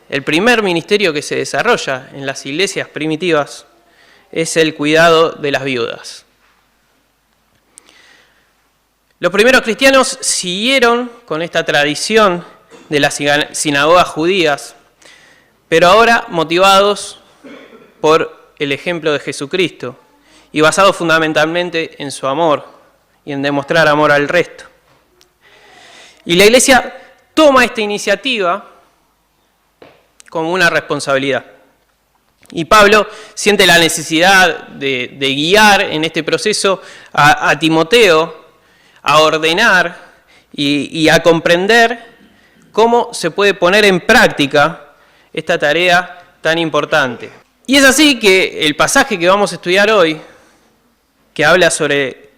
el primer ministerio que se desarrolla en las iglesias primitivas es el cuidado de las viudas. Los primeros cristianos siguieron con esta tradición de las sinagogas judías, pero ahora motivados por el ejemplo de Jesucristo y basados fundamentalmente en su amor y en demostrar amor al resto. Y la iglesia toma esta iniciativa como una responsabilidad. Y Pablo siente la necesidad de guiar en este proceso a Timoteo a ordenar y a comprender cómo se puede poner en práctica esta tarea tan importante. Y es así que el pasaje que vamos a estudiar hoy, que habla sobre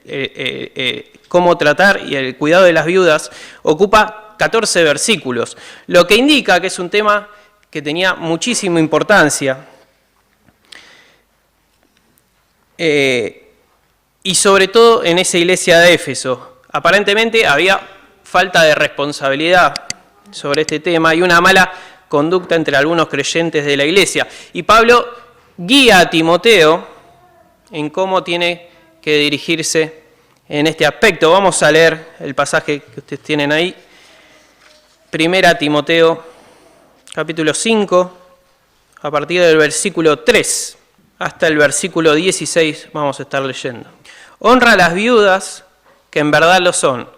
cómo tratar y el cuidado de las viudas, ocupa 14 versículos, lo que indica que es un tema que tenía muchísima importancia. Y sobre todo en esa iglesia de Éfeso. Aparentemente había falta de responsabilidad sobre este tema y una mala conducta entre algunos creyentes de la iglesia. Y Pablo guía a Timoteo en cómo tiene que dirigirse en este aspecto. Vamos a leer el pasaje que ustedes tienen ahí. 1 Timoteo, capítulo 5, a partir del versículo 3 hasta el versículo 16 vamos a estar leyendo. Honra a las viudas, que en verdad lo son.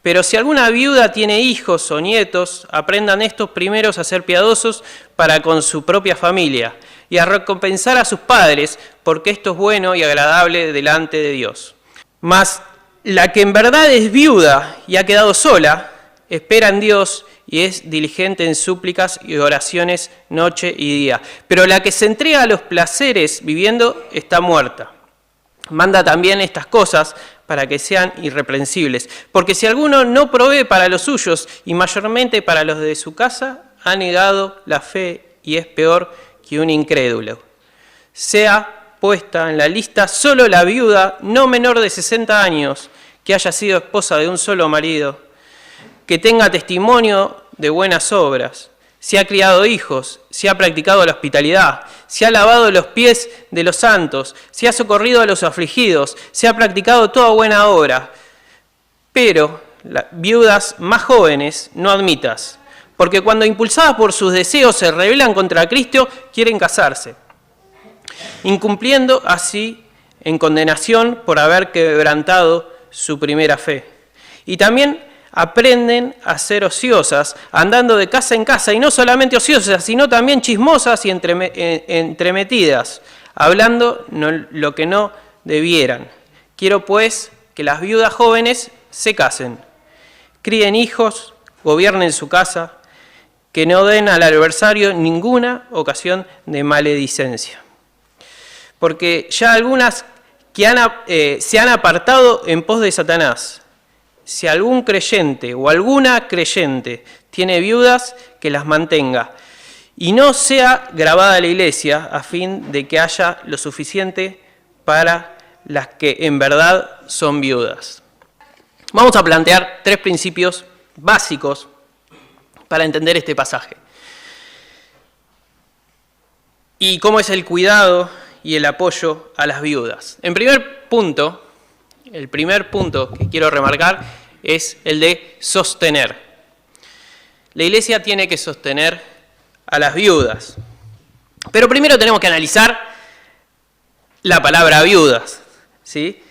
Pero si alguna viuda tiene hijos o nietos, aprendan estos primeros a ser piadosos para con su propia familia y a recompensar a sus padres, porque esto es bueno y agradable delante de Dios. Mas la que en verdad es viuda y ha quedado sola, espera en Dios y es diligente en súplicas y oraciones noche y día. Pero la que se entrega a los placeres viviendo está muerta. Manda también estas cosas para que sean irreprensibles. Porque si alguno no provee para los suyos y mayormente para los de su casa, ha negado la fe y es peor que un incrédulo. Sea puesta en la lista solo la viuda no menor de 60 años, que haya sido esposa de un solo marido, que tenga testimonio de buenas obras, si ha criado hijos, si ha practicado la hospitalidad, si ha lavado los pies de los santos, si ha socorrido a los afligidos, si ha practicado toda buena obra. Pero las viudas más jóvenes no admitas, porque cuando impulsadas por sus deseos se rebelan contra Cristo, quieren casarse, incumpliendo así en condenación por haber quebrantado su primera fe. Y también aprenden a ser ociosas, andando de casa en casa, y no solamente ociosas, sino también chismosas y entremetidas, hablando lo que no debieran. Quiero pues que las viudas jóvenes se casen, críen hijos, gobiernen su casa, que no den al adversario ninguna ocasión de maledicencia. Porque ya algunas que se han apartado en pos de Satanás. Si algún creyente o alguna creyente tiene viudas, que las mantenga y no sea grabada la iglesia, a fin de que haya lo suficiente para las que en verdad son viudas. Vamos a plantear 3 principios básicos para entender este pasaje. Y cómo es el cuidado y el apoyo a las viudas. El primer punto que quiero remarcar es el de sostener. La iglesia tiene que sostener a las viudas. Pero primero tenemos que analizar la palabra viudas, ¿sí?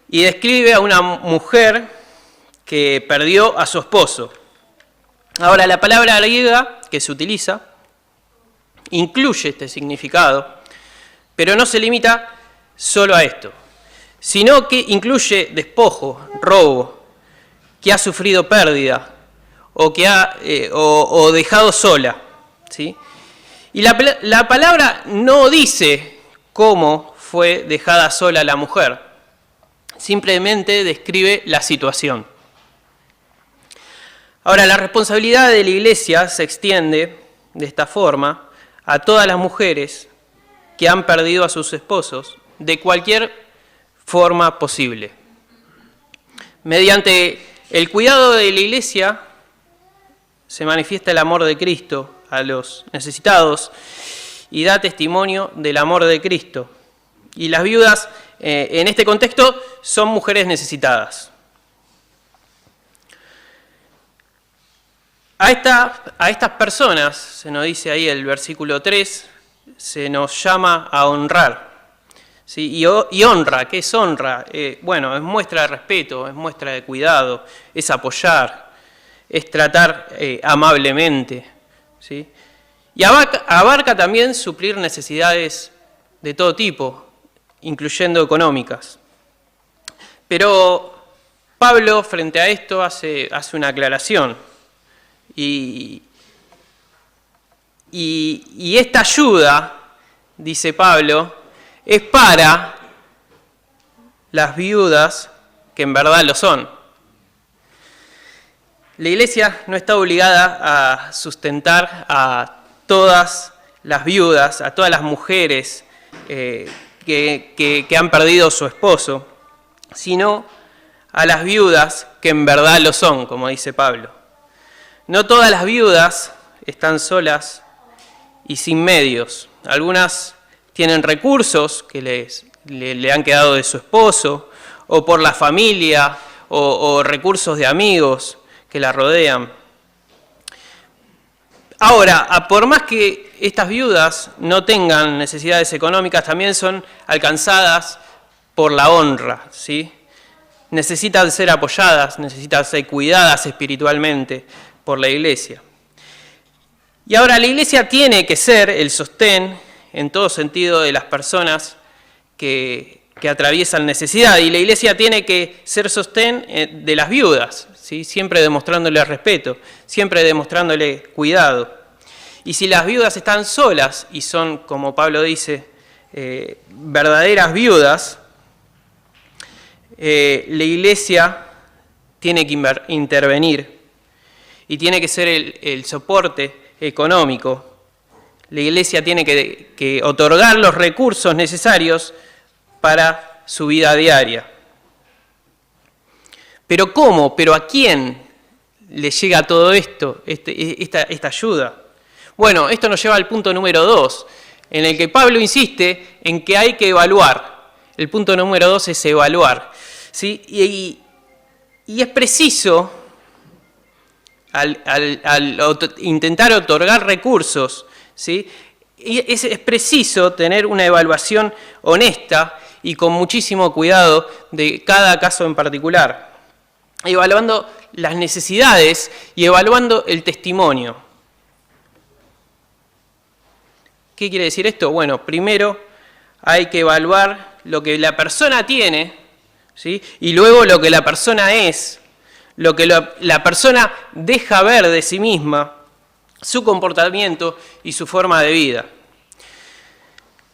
Y describe a una mujer que perdió a su esposo. Ahora, la palabra griega que se utiliza incluye este significado, pero no se limita solo a esto, sino que incluye despojo, robo, que ha sufrido pérdida o que o dejado sola, ¿sí? Y la palabra no dice cómo fue dejada sola la mujer, simplemente describe la situación. Ahora, la responsabilidad de la iglesia se extiende de esta forma a todas las mujeres que han perdido a sus esposos de cualquier forma posible. Mediante el cuidado de la iglesia, se manifiesta el amor de Cristo a los necesitados y da testimonio del amor de Cristo. Y las viudas, en este contexto, son mujeres necesitadas. A estas personas, se nos dice ahí el versículo 3, se nos llama a honrar. ¿Sí? Y honra, ¿qué es honra? Bueno, es muestra de respeto, es muestra de cuidado, es apoyar, es tratar amablemente. ¿Sí? Y abarca también suplir necesidades de todo tipo, incluyendo económicas. Pero Pablo, frente a esto, hace una aclaración. Y esta ayuda, dice Pablo, es para las viudas que en verdad lo son. La Iglesia no está obligada a sustentar a todas las viudas, a todas las mujeres que han perdido a su esposo, sino a las viudas que en verdad lo son, como dice Pablo. No todas las viudas están solas y sin medios. Algunas tienen recursos que le han quedado de su esposo, o por la familia, o recursos de amigos que la rodean. Ahora, por más que estas viudas no tengan necesidades económicas, también son alcanzadas por la honra, ¿sí? Necesitan ser apoyadas, necesitan ser cuidadas espiritualmente por la Iglesia. Y ahora la Iglesia tiene que ser el sostén en todo sentido de las personas que atraviesan necesidad, y la Iglesia tiene que ser sostén de las viudas, ¿sí? Siempre demostrándole respeto, siempre demostrándole cuidado. Y si las viudas están solas y son, como Pablo dice, verdaderas viudas, la Iglesia tiene que intervenir y tiene que ser el soporte económico. La Iglesia tiene que otorgar los recursos necesarios para su vida diaria. ¿Pero cómo? ¿Pero a quién le llega todo esto, esta ayuda? Bueno, esto nos lleva al punto número 2, en el que Pablo insiste en que hay que evaluar. El punto número 2 es evaluar, ¿sí? Y es preciso, al intentar otorgar recursos, ¿sí? Es preciso tener una evaluación honesta y con muchísimo cuidado de cada caso en particular, evaluando las necesidades y evaluando el testimonio. ¿Qué quiere decir esto? Bueno, primero hay que evaluar lo que la persona tiene, ¿sí? Y luego lo que la persona es, lo que la persona deja ver de sí misma, su comportamiento y su forma de vida.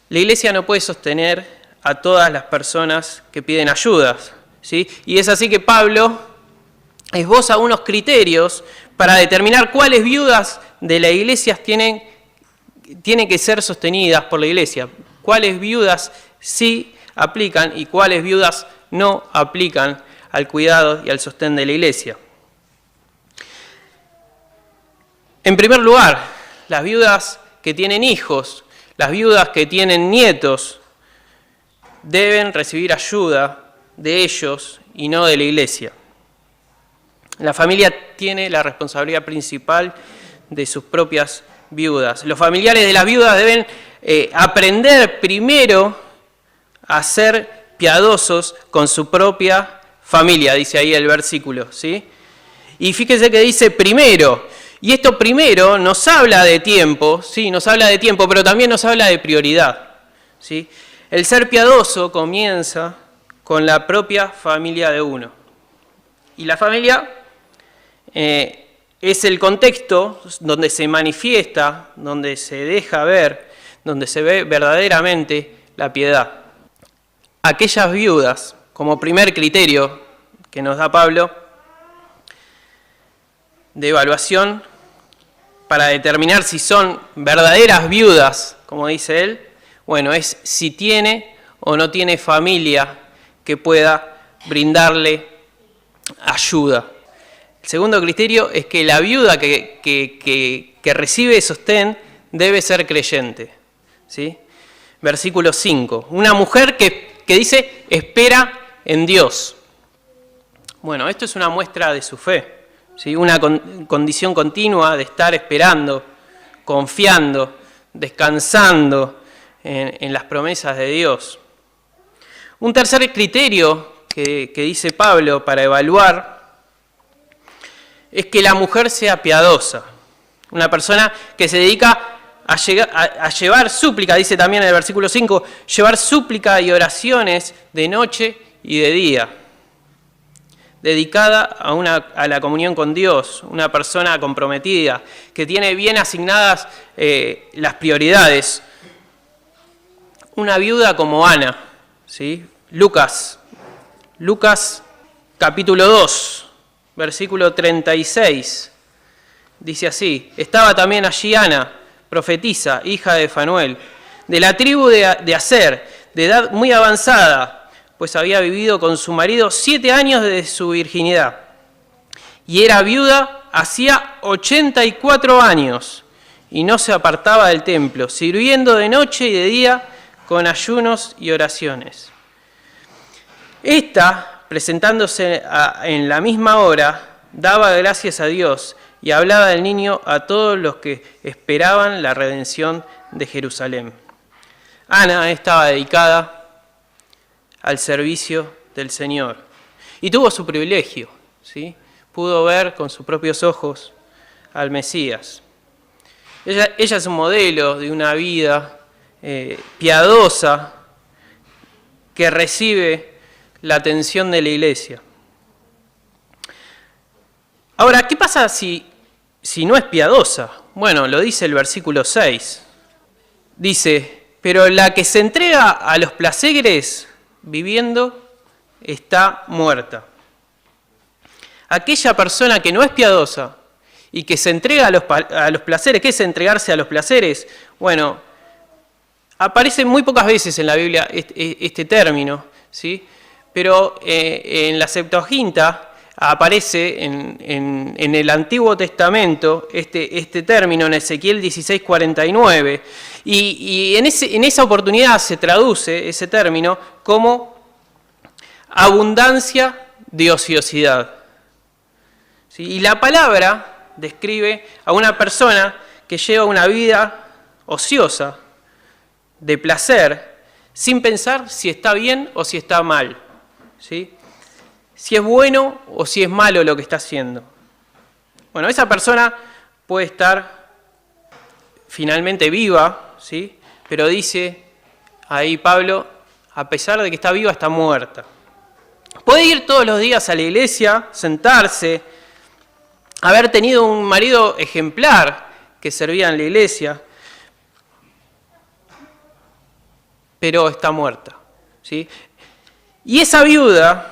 La Iglesia no puede sostener a todas las personas que piden ayudas, ¿sí? Y es así que Pablo esboza unos criterios para determinar cuáles viudas de la Iglesia tienen que ser sostenidas por la Iglesia, cuáles viudas sí aplican y cuáles viudas no aplican al cuidado y al sostén de la Iglesia. En primer lugar, las viudas que tienen hijos, las viudas que tienen nietos, deben recibir ayuda de ellos y no de la Iglesia. La familia tiene la responsabilidad principal de sus propias viudas. Los familiares de las viudas deben aprender primero a ser piadosos con su propia familia, dice ahí el versículo, ¿sí? Y fíjese que dice primero, y esto primero nos habla de tiempo, sí, nos habla de tiempo, pero también nos habla de prioridad, ¿sí? El ser piadoso comienza con la propia familia de uno. Y la familia es el contexto donde se manifiesta, donde se deja ver, donde se ve verdaderamente la piedad. Aquellas viudas, como primer criterio que nos da Pablo, de evaluación para determinar si son verdaderas viudas, como dice él, bueno, es si tiene o no tiene familia que pueda brindarle ayuda. El segundo criterio es que la viuda que recibe sostén debe ser creyente, ¿sí? Versículo 5. Una mujer que dice, espera en Dios. Bueno, esto es una muestra de su fe, ¿sí? Una condición continua de estar esperando, confiando, descansando en las promesas de Dios. Un tercer criterio que dice Pablo para evaluar es que la mujer sea piadosa. Una persona que se dedica a llevar súplica, dice también en el versículo 5, llevar súplica y oraciones de noche y de día. Dedicada a la comunión con Dios, una persona comprometida, que tiene bien asignadas las prioridades. Una viuda como Ana, ¿sí? Lucas capítulo 2, versículo 36, dice así: estaba también allí Ana, profetisa, hija de Fanuel, de la tribu de Aser, de edad muy avanzada, pues había vivido con su marido 7 años desde su virginidad, y era viuda hacía 84 años, y no se apartaba del templo, sirviendo de noche y de día con ayunos y oraciones. Esta, presentándose en la misma hora, daba gracias a Dios y hablaba del niño a todos los que esperaban la redención de Jerusalén. Ana estaba dedicada al servicio del Señor y tuvo su privilegio, ¿sí? Pudo ver con sus propios ojos al Mesías. Ella es un modelo de una vida piadosa que recibe la atención de la iglesia. Ahora, ¿qué pasa si no es piadosa? Bueno, lo dice el versículo 6. Dice, pero la que se entrega a los placeres viviendo está muerta. Aquella persona que no es piadosa y que se entrega a los placeres, ¿qué es entregarse a los placeres? Bueno, aparece muy pocas veces en la Biblia este término, ¿sí? Pero en la Septuaginta aparece en el Antiguo Testamento este término en Ezequiel 16:49 y en esa oportunidad se traduce ese término como abundancia de ociosidad. ¿Sí? Y la palabra describe a una persona que lleva una vida ociosa, de placer, sin pensar si está bien o si está mal, ¿sí? Si es bueno o si es malo lo que está haciendo. Bueno, esa persona puede estar finalmente viva, ¿sí? Pero dice ahí Pablo, a pesar de que está viva, está muerta. Puede ir todos los días a la iglesia, sentarse, haber tenido un marido ejemplar que servía en la iglesia, pero está muerta, ¿sí? Y esa viuda,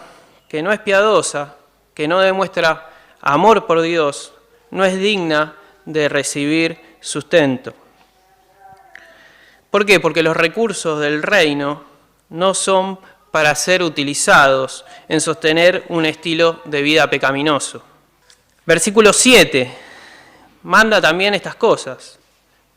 que no es piadosa, que no demuestra amor por Dios, no es digna de recibir sustento. ¿Por qué? Porque los recursos del reino no son para ser utilizados en sostener un estilo de vida pecaminoso. Versículo 7, manda también estas cosas,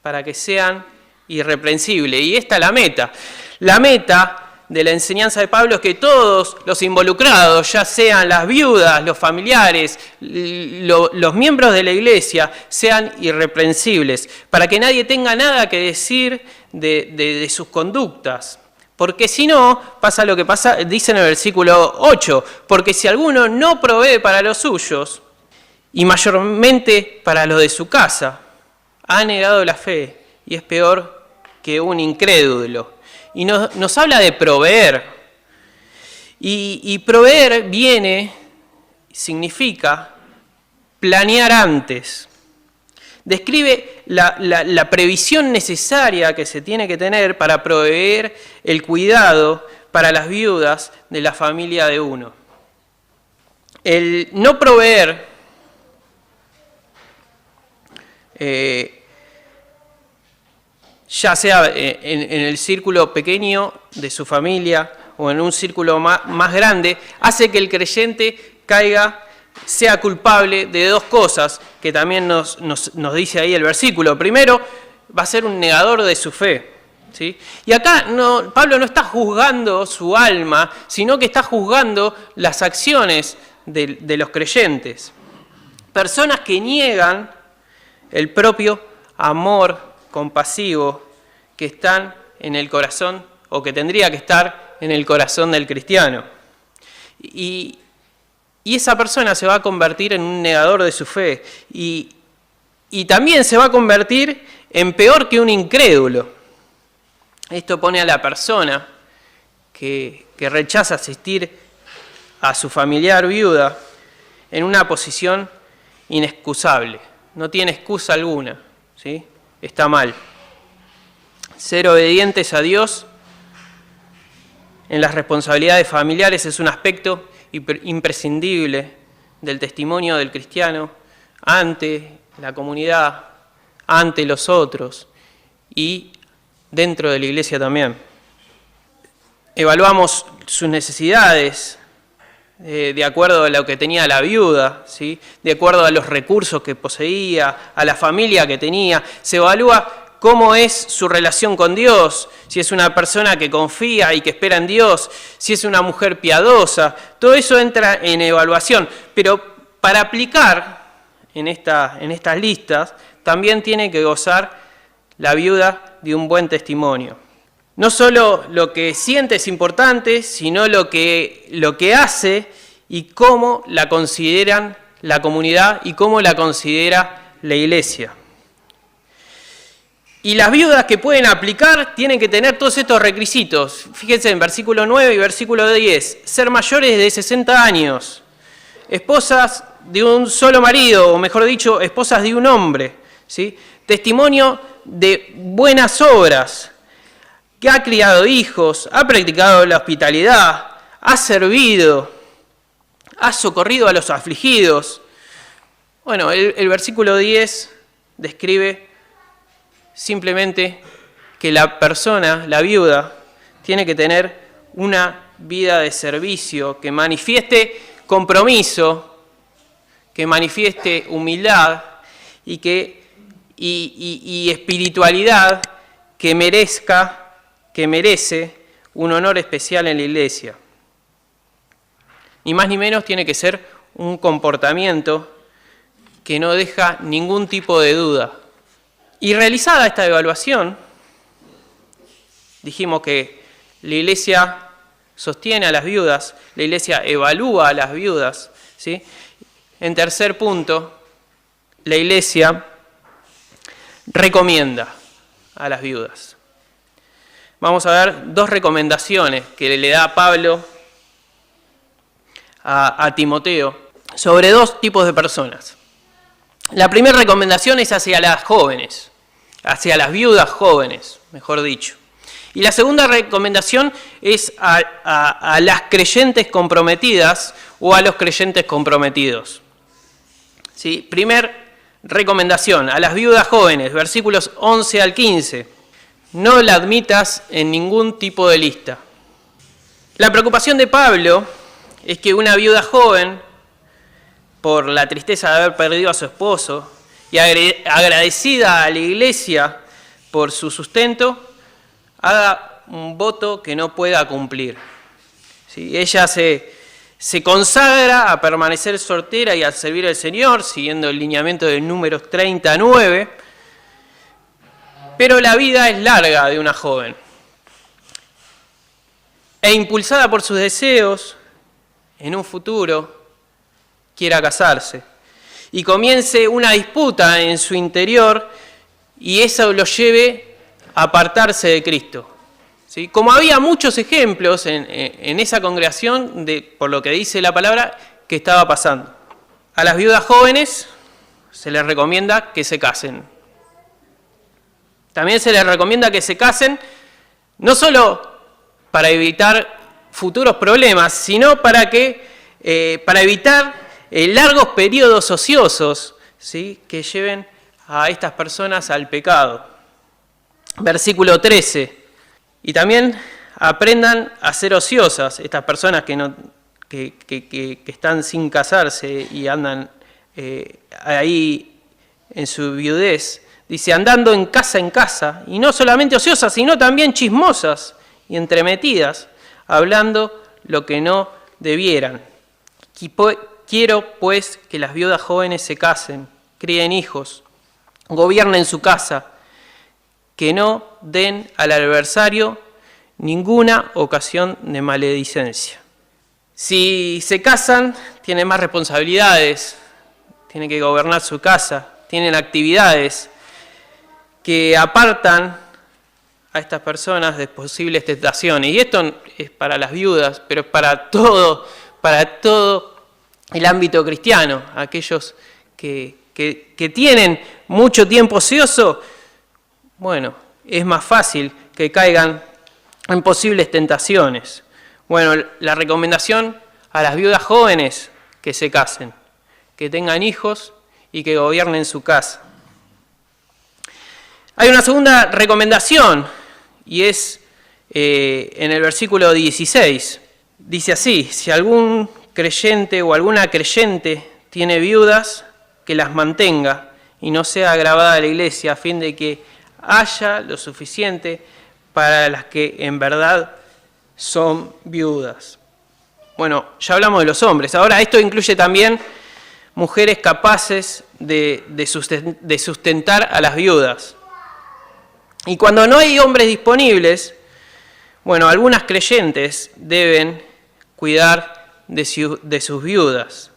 para que sean irreprensibles. Y esta es la meta. La meta de la enseñanza de Pablo es que todos los involucrados, ya sean las viudas, los familiares, los miembros de la iglesia, sean irreprensibles, para que nadie tenga nada que decir de sus conductas. Porque si no, pasa lo que pasa, dice en el versículo 8, porque si alguno no provee para los suyos, y mayormente para los de su casa, ha negado la fe y es peor que un incrédulo. Y nos habla de proveer. Y proveer significa planear antes. Describe la previsión necesaria que se tiene que tener para proveer el cuidado para las viudas de la familia de uno. El no proveer ya sea en el círculo pequeño de su familia o en un círculo más grande, hace que el creyente caiga sea culpable de dos cosas que también nos dice ahí el versículo. Primero, va a ser un negador de su fe, ¿sí? Y acá Pablo no está juzgando su alma, sino que está juzgando las acciones de los creyentes. Personas que niegan el propio amor compasivo que están en el corazón, o que tendría que estar en el corazón del cristiano. Y esa persona se va a convertir en un negador de su fe. Y también se va a convertir en peor que un incrédulo. Esto pone a la persona que rechaza asistir a su familiar viuda en una posición inexcusable. No tiene excusa alguna, ¿sí? Está mal. Ser obedientes a Dios en las responsabilidades familiares es un aspecto imprescindible del testimonio del cristiano ante la comunidad, ante los otros y dentro de la iglesia también. Evaluamos sus necesidades de acuerdo a lo que tenía la viuda, ¿sí? De acuerdo a los recursos que poseía, a la familia que tenía. Se evalúa cómo es su relación con Dios, si es una persona que confía y que espera en Dios, si es una mujer piadosa. Todo eso entra en evaluación, pero para aplicar en estas listas también tiene que gozar la viuda de un buen testimonio. No solo lo que siente es importante, sino lo que hace y cómo la consideran la comunidad y cómo la considera la iglesia. Y las viudas que pueden aplicar tienen que tener todos estos requisitos. Fíjense en versículo 9 y versículo 10. Ser mayores de 60 años, esposas de un solo marido, o mejor dicho, esposas de un hombre, ¿sí? Testimonio de buenas obras, que ha criado hijos, ha practicado la hospitalidad, ha servido, ha socorrido a los afligidos. Bueno, el versículo 10 describe simplemente que la persona, la viuda, tiene que tener una vida de servicio que manifieste compromiso, que manifieste humildad y espiritualidad que merece un honor especial en la iglesia. Ni más ni menos tiene que ser un comportamiento que no deja ningún tipo de duda. Y realizada esta evaluación, dijimos que la iglesia sostiene a las viudas, la iglesia evalúa a las viudas, ¿sí? En tercer punto, la iglesia recomienda a las viudas. Vamos a ver dos recomendaciones que le da Pablo a Timoteo sobre dos tipos de personas. La primera recomendación es hacia las jóvenes, hacia las viudas jóvenes, mejor dicho. Y la segunda recomendación es a las creyentes comprometidas o a los creyentes comprometidos. ¿Sí? Primer recomendación, a las viudas jóvenes, versículos 11 al 15. No la admitas en ningún tipo de lista. La preocupación de Pablo es que una viuda joven, por la tristeza de haber perdido a su esposo y agradecida a la iglesia por su sustento, haga un voto que no pueda cumplir. ¿Sí? Ella se consagra a permanecer soltera y a servir al Señor, siguiendo el lineamiento del Números 39, pero la vida es larga de una joven. E impulsada por sus deseos, en un futuro quiera casarse y comience una disputa en su interior y eso lo lleve a apartarse de Cristo. ¿Sí? Como había muchos ejemplos en esa congregación, por lo que dice la palabra, que estaba pasando. A las viudas jóvenes se les recomienda que se casen. También se les recomienda que se casen no solo para evitar futuros problemas, sino para evitar largos periodos ociosos, ¿sí? Que lleven a estas personas al pecado. Versículo 13. Y también aprendan a ser ociosas, estas personas que que están sin casarse y andan ahí en su viudez. Dice, andando en casa, y no solamente ociosas, sino también chismosas y entremetidas, hablando lo que no debieran. Quiero, pues, que las viudas jóvenes se casen, críen hijos, gobiernen su casa, que no den al adversario ninguna ocasión de maledicencia. Si se casan, tienen más responsabilidades, tienen que gobernar su casa, tienen actividades que apartan a estas personas de posibles tentaciones. Y esto es para las viudas, pero es para todo el ámbito cristiano. Aquellos que tienen mucho tiempo ocioso, bueno, es más fácil que caigan en posibles tentaciones. Bueno, la recomendación a las viudas jóvenes: que se casen, que tengan hijos y que gobiernen su casa. Hay una segunda recomendación, y es en el versículo 16. Dice así: si algún creyente o alguna creyente tiene viudas, que las mantenga y no sea agravada a la iglesia, a fin de que haya lo suficiente para las que en verdad son viudas. Bueno, ya hablamos de los hombres. Ahora, esto incluye también mujeres capaces de sustentar a las viudas. Y cuando no hay hombres disponibles, bueno, algunas creyentes deben cuidar de sus viudas,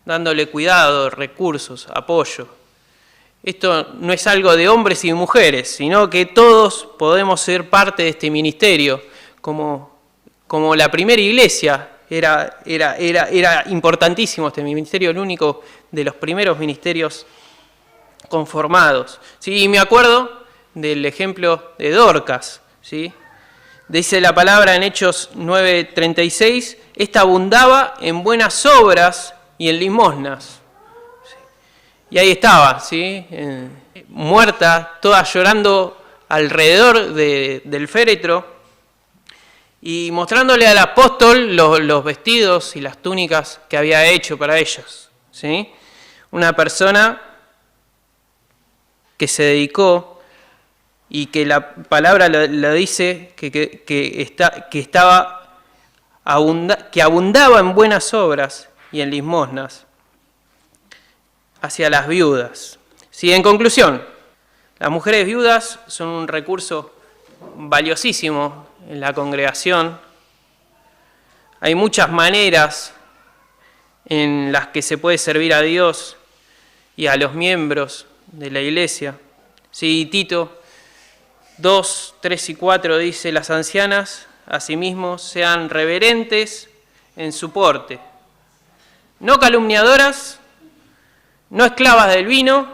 dándole cuidado, recursos, apoyo. Esto no es algo de hombres y mujeres, sino que todos podemos ser parte de este ministerio, como la primera iglesia. Era importantísimo este ministerio, el único de los primeros ministerios conformados. ¿Sí? Y me acuerdo del ejemplo de Dorcas, ¿sí? Dice la palabra en Hechos 9:36, esta abundaba en buenas obras y en limosnas. ¿Sí? Y ahí estaba, ¿sí? Muerta, toda llorando alrededor del féretro, y mostrándole al apóstol los vestidos y las túnicas que había hecho para ellos. ¿Sí? Una persona que se dedicó, y que la palabra la dice que abundaba en buenas obras y en limosnas hacia las viudas. ¿Sí? En conclusión, las mujeres viudas son un recurso valiosísimo en la congregación. Hay muchas maneras en las que se puede servir a Dios y a los miembros de la iglesia. Sí, Tito 2, 3 y 4 dice: las ancianas, asimismo, sean reverentes en su porte, no calumniadoras, no esclavas del vino,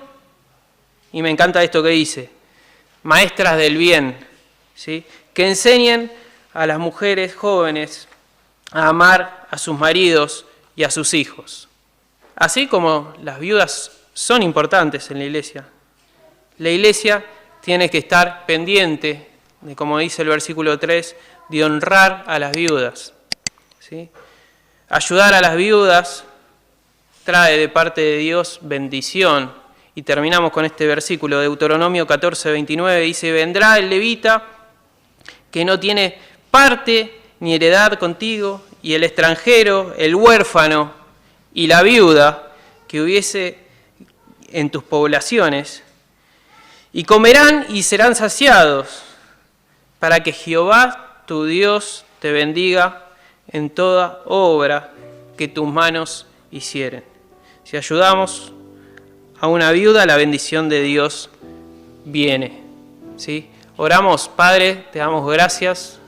y me encanta esto que dice, maestras del bien, ¿sí? Que enseñen a las mujeres jóvenes a amar a sus maridos y a sus hijos. Así como las viudas son importantes en la iglesia tiene que estar pendiente de, como dice el versículo 3, de honrar a las viudas. ¿Sí? Ayudar a las viudas trae de parte de Dios bendición. Y terminamos con este versículo, Deuteronomio 14:29, dice: vendrá el levita que no tiene parte ni heredad contigo, y el extranjero, el huérfano y la viuda que hubiese en tus poblaciones, y comerán y serán saciados, para que Jehová tu Dios te bendiga en toda obra que tus manos hicieren. Si ayudamos a una viuda, la bendición de Dios viene. ¿Sí? Oramos. Padre, te damos gracias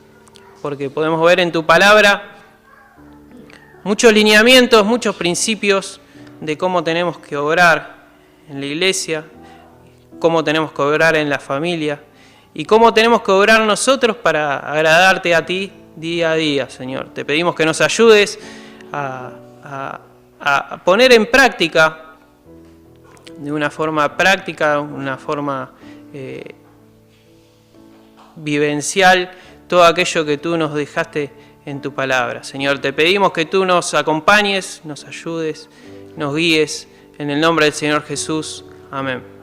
porque podemos ver en tu palabra muchos lineamientos, muchos principios de cómo tenemos que obrar en la iglesia, cómo tenemos que obrar en la familia y cómo tenemos que obrar nosotros para agradarte a ti día a día, Señor. Te pedimos que nos ayudes a poner en práctica, de una forma práctica, una forma vivencial, todo aquello que tú nos dejaste en tu palabra. Señor, te pedimos que tú nos acompañes, nos ayudes, nos guíes. En el nombre del Señor Jesús. Amén.